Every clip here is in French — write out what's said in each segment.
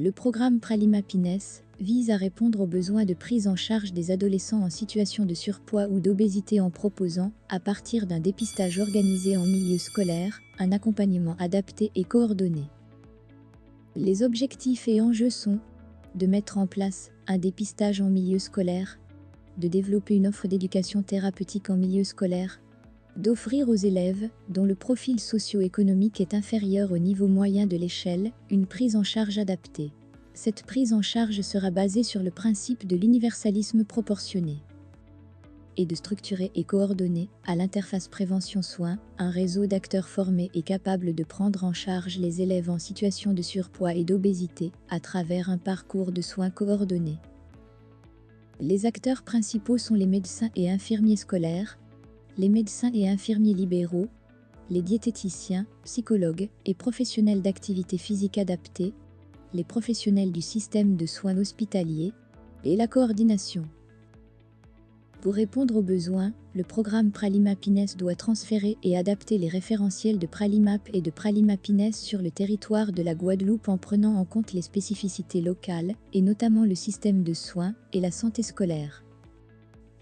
Le programme Pralimapines vise à répondre aux besoins de prise en charge des adolescents en situation de surpoids ou d'obésité en proposant, à partir d'un dépistage organisé en milieu scolaire, un accompagnement adapté et coordonné. Les objectifs et enjeux sont de mettre en place un dépistage en milieu scolaire, de développer une offre d'éducation thérapeutique en milieu scolaire, d'offrir aux élèves, dont le profil socio-économique est inférieur au niveau moyen de l'échelle, une prise en charge adaptée. Cette prise en charge sera basée sur le principe de l'universalisme proportionné et de structurer et coordonner, à l'interface prévention-soins, un réseau d'acteurs formés et capables de prendre en charge les élèves en situation de surpoids et d'obésité à travers un parcours de soins coordonné. Les acteurs principaux sont les médecins et infirmiers scolaires, les médecins et infirmiers libéraux, les diététiciens, psychologues et professionnels d'activité physique adaptée, les professionnels du système de soins hospitaliers et la coordination. Pour répondre aux besoins, le programme Pralimapines doit transférer et adapter les référentiels de Pralimap et de Pralimapines sur le territoire de la Guadeloupe en prenant en compte les spécificités locales, et notamment le système de soins et la santé scolaire.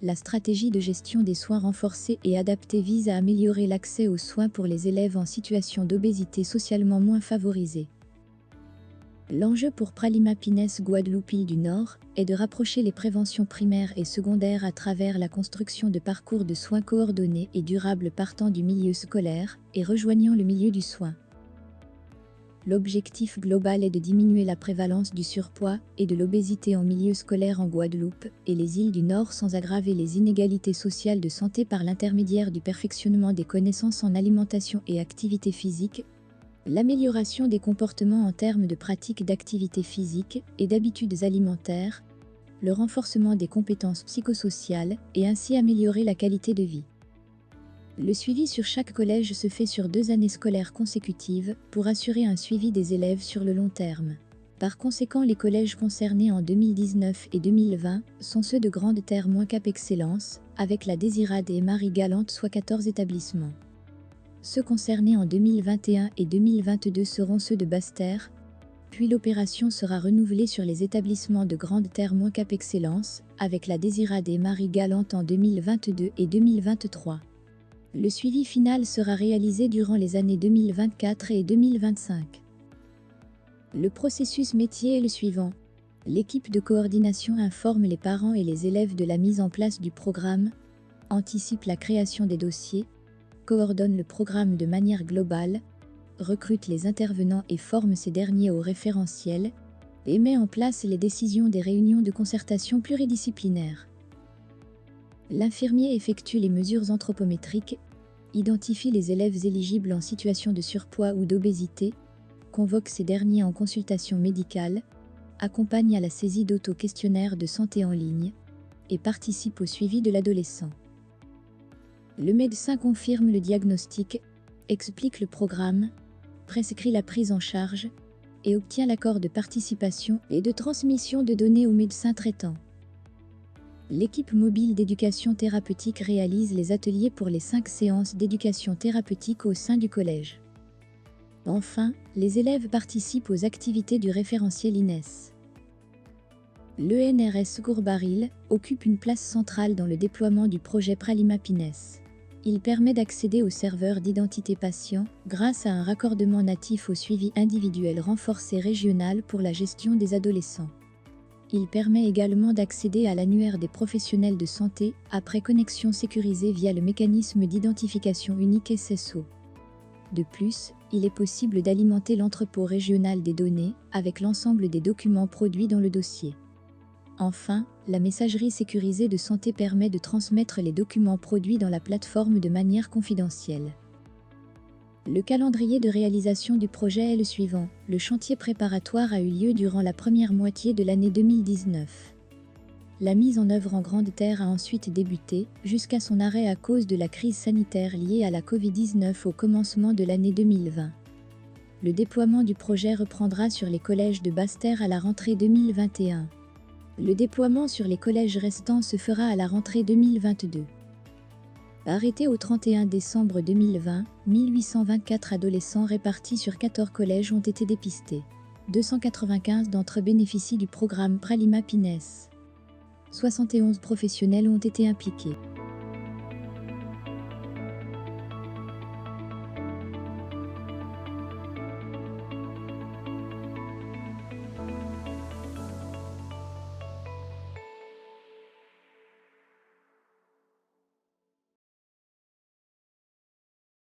La stratégie de gestion des soins renforcée et adaptée vise à améliorer l'accès aux soins pour les élèves en situation d'obésité socialement moins favorisée. L'enjeu pour Pralimapines Guadeloupe-Île du Nord est de rapprocher les préventions primaires et secondaires à travers la construction de parcours de soins coordonnés et durables partant du milieu scolaire et rejoignant le milieu du soin. L'objectif global est de diminuer la prévalence du surpoids et de l'obésité en milieu scolaire en Guadeloupe et les îles du Nord sans aggraver les inégalités sociales de santé par l'intermédiaire du perfectionnement des connaissances en alimentation et activité physique, l'amélioration des comportements en termes de pratiques d'activité physique et d'habitudes alimentaires, le renforcement des compétences psychosociales et ainsi améliorer la qualité de vie. Le suivi sur chaque collège se fait sur 2 années scolaires consécutives pour assurer un suivi des élèves sur le long terme. Par conséquent, les collèges concernés en 2019 et 2020 sont ceux de Grande Terre - Cap Excellence, avec la Désirade et Marie Galante, soit 14 établissements. Ceux concernés en 2021 et 2022 seront ceux de Basse-Terre, puis l'opération sera renouvelée sur les établissements de Grande Terre - Cap Excellence, avec la Désirade et Marie Galante en 2022 et 2023. Le suivi final sera réalisé durant les années 2024 et 2025. Le processus métier est le suivant. L'équipe de coordination informe les parents et les élèves de la mise en place du programme, anticipe la création des dossiers, coordonne le programme de manière globale, recrute les intervenants et forme ces derniers au référentiel, et met en place les décisions des réunions de concertation pluridisciplinaires. L'infirmier effectue les mesures anthropométriques, identifie les élèves éligibles en situation de surpoids ou d'obésité, convoque ces derniers en consultation médicale, accompagne à la saisie d'auto-questionnaires de santé en ligne, et participe au suivi de l'adolescent. Le médecin confirme le diagnostic, explique le programme, prescrit la prise en charge et obtient l'accord de participation et de transmission de données au médecin traitant. L'équipe mobile d'éducation thérapeutique réalise les ateliers pour les 5 séances d'éducation thérapeutique au sein du collège. Enfin, les élèves participent aux activités du référentiel INES. L'ENRS Gourbaril occupe une place centrale dans le déploiement du projet Pralimapines. Il permet d'accéder aux serveurs d'identité patient grâce à un raccordement natif au suivi individuel renforcé régional pour la gestion des adolescents. Il permet également d'accéder à l'annuaire des professionnels de santé après connexion sécurisée via le mécanisme d'identification unique SSO. De plus, il est possible d'alimenter l'entrepôt régional des données avec l'ensemble des documents produits dans le dossier. Enfin, la messagerie sécurisée de santé permet de transmettre les documents produits dans la plateforme de manière confidentielle. Le calendrier de réalisation du projet est le suivant. Le chantier préparatoire a eu lieu durant la première moitié de l'année 2019. La mise en œuvre en Grande Terre a ensuite débuté, jusqu'à son arrêt à cause de la crise sanitaire liée à la Covid-19 au commencement de l'année 2020. Le déploiement du projet reprendra sur les collèges de Basse-Terre à la rentrée 2021. Le déploiement sur les collèges restants se fera à la rentrée 2022. Arrêté au 31 décembre 2020, 1824 adolescents répartis sur 14 collèges ont été dépistés. 295 d'entre eux bénéficient du programme Pralima Pines. 71 professionnels ont été impliqués.